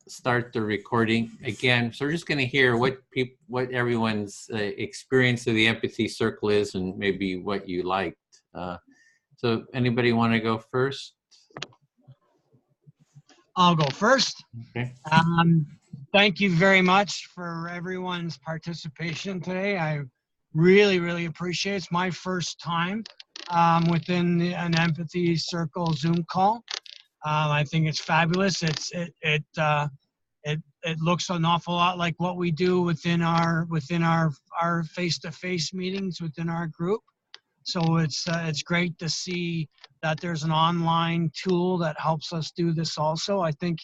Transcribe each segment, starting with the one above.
start the recording again. So we're just going to hear what everyone's experience of the empathy circle is, and maybe what you liked. So anybody want to go first? I'll go first. Okay. Thank you very much for everyone's participation today. I really, really appreciate it. It's my first time within an empathy circle Zoom call. I think it's fabulous. It looks an awful lot like what we do within our face-to-face meetings within our group. So it's great to see that there's an online tool that helps us do this also. I think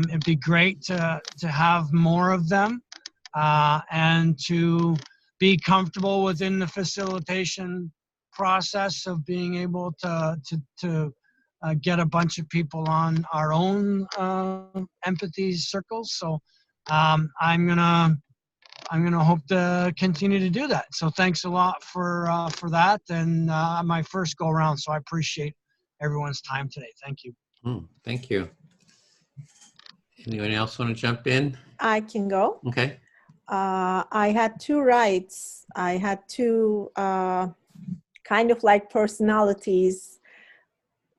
it'd be great to have more of them and to be comfortable within the facilitation process of being able to get a bunch of people on our own empathy circles. So I'm gonna hope to continue to do that. So thanks a lot for that, and my first go around. So I appreciate everyone's time today. Thank you. Thank you. Anyone else want to jump in? I can go. Okay. I had two rights. I had two kind of like personalities.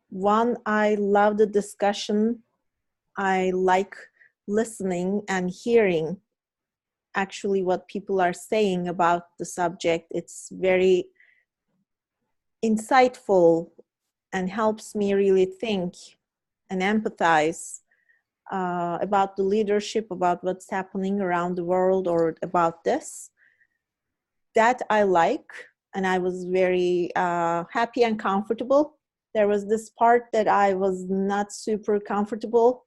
One, I love the discussion. I like listening and hearing actually what people are saying about the subject. It's very insightful and helps me really think and empathize about the leadership, about what's happening around the world, or about this. That I like, and I was very happy and comfortable. There was this part that I was not super comfortable.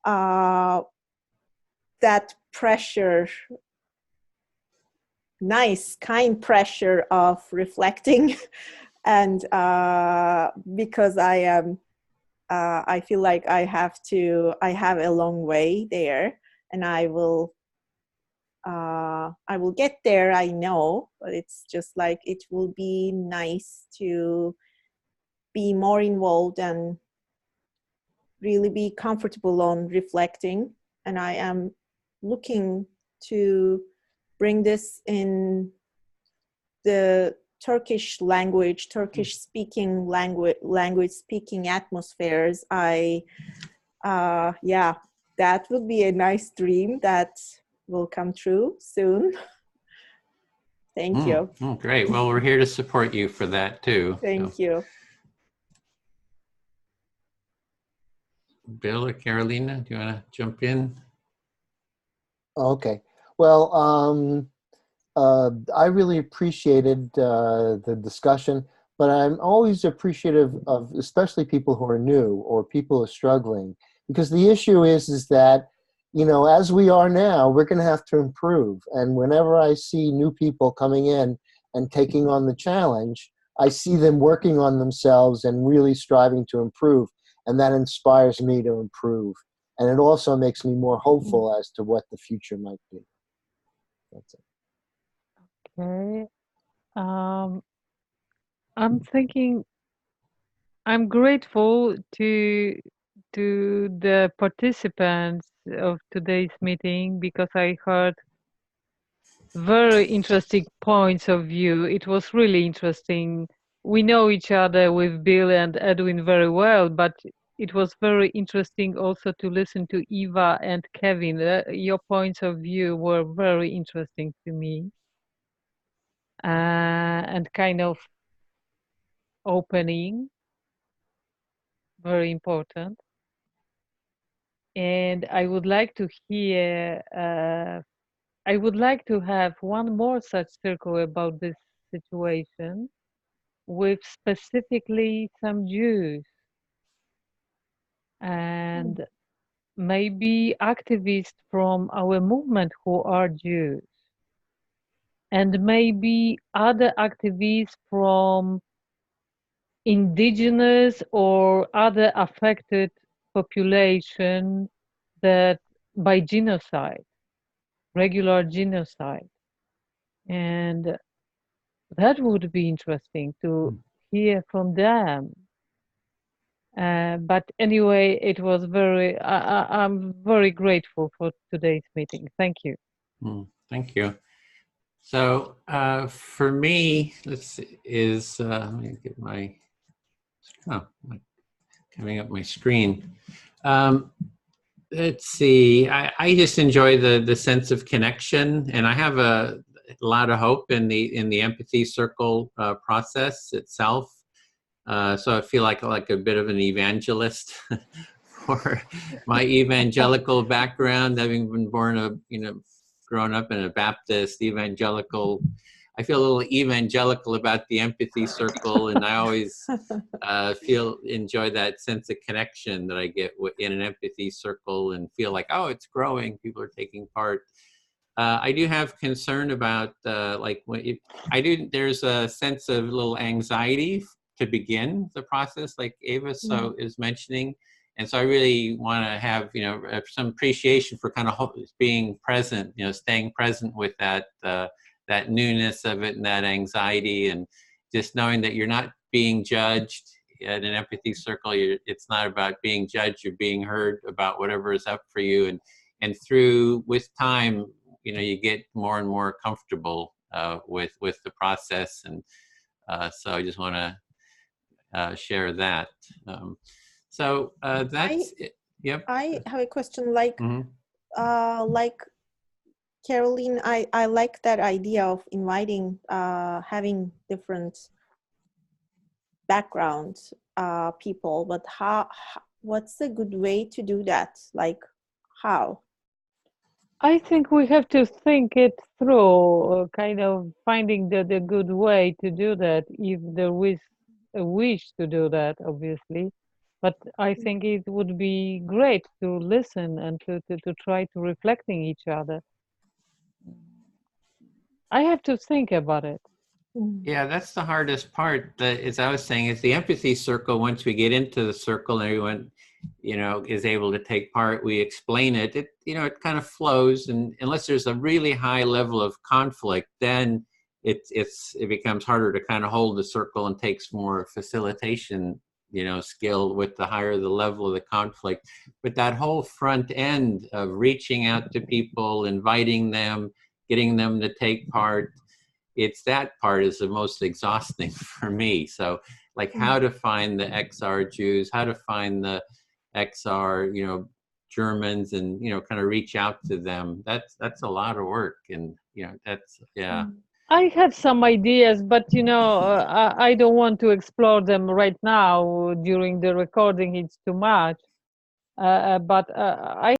That pressure, nice, kind pressure of reflecting. And because I feel like I have a long way there, and I will get there, I know, but it's just like, it will be nice to be more involved and really be comfortable on reflecting. And I am looking to bring this in the Turkish language, Turkish speaking language speaking atmospheres. Yeah, that would be a nice dream that will come true soon. Thank you. Great. Well, we're here to support you for that too. Thank you. Bill or Carolina, do you want to jump in? Okay. Well, I really appreciated the discussion, but I'm always appreciative of especially people who are new or people who are struggling, because the issue is that, you know, as we are now, we're going to have to improve. And whenever I see new people coming in and taking on the challenge, I see them working on themselves and really striving to improve. And that inspires me to improve. And it also makes me more hopeful as to what the future might be. That's it. Okay. I'm thinking, I'm grateful to the participants of today's meeting, because I heard very interesting points of view. It was really interesting. We know each other with Bill and Edwin very well, but it was very interesting also to listen to Eva and Kevin. Your points of view were very interesting to me, and kind of opening, very important. And I would like to hear, I would like to have one more such circle about this situation, with specifically some Jews and maybe activists from our movement who are Jews, and maybe other activists from indigenous or other affected population that by genocide, regular genocide. And that would be interesting to hear from them. But anyway, it was very. I'm very grateful for today's meeting. Thank you. Thank you. So for me, let's see, let me get coming up my screen. Let's see. I just enjoy the sense of connection, and I have a lot of hope in the empathy circle process itself. So I feel like a bit of an evangelist for my evangelical background, having been grown up in a Baptist evangelical. I feel a little evangelical about the empathy circle, and I always enjoy that sense of connection that I get in an empathy circle, and feel like, oh, it's growing. People are taking part. I do have concern about there's a sense of little anxiety to begin the process, like Ava is mentioning. And so I really want to have, some appreciation for kind of being present, staying present with that newness of it and that anxiety, and just knowing that you're not being judged at an empathy circle. It's not about being judged, you're being heard about whatever is up for you. And with time, you get more and more comfortable with the process. And so I just want to share that. That's it. Yep. I have a question. Like Caroline, I like that idea of inviting, having different background people, but what's a good way to do that? Like how? I think we have to think it through, kind of finding the good way to do that, if there is a wish to do that, obviously. But I think it would be great to listen and to try to reflecting each other. I have to think about it. Yeah, that's the hardest part. As I was saying, is the empathy circle. Once we get into the circle and everyone, is able to take part, we explain it. It kind of flows, and unless there's a really high level of conflict, then it becomes harder to kind of hold the circle, and takes more facilitation, skill with the higher the level of the conflict. But that whole front end of reaching out to people, inviting them, getting them to take part, that part is the most exhausting for me. So like how to find the XR Jews, how to find the XR, Germans, and, kind of reach out to them. That's a lot of work. And, yeah. I have some ideas, but I don't want to explore them right now during the recording. It's too much. But I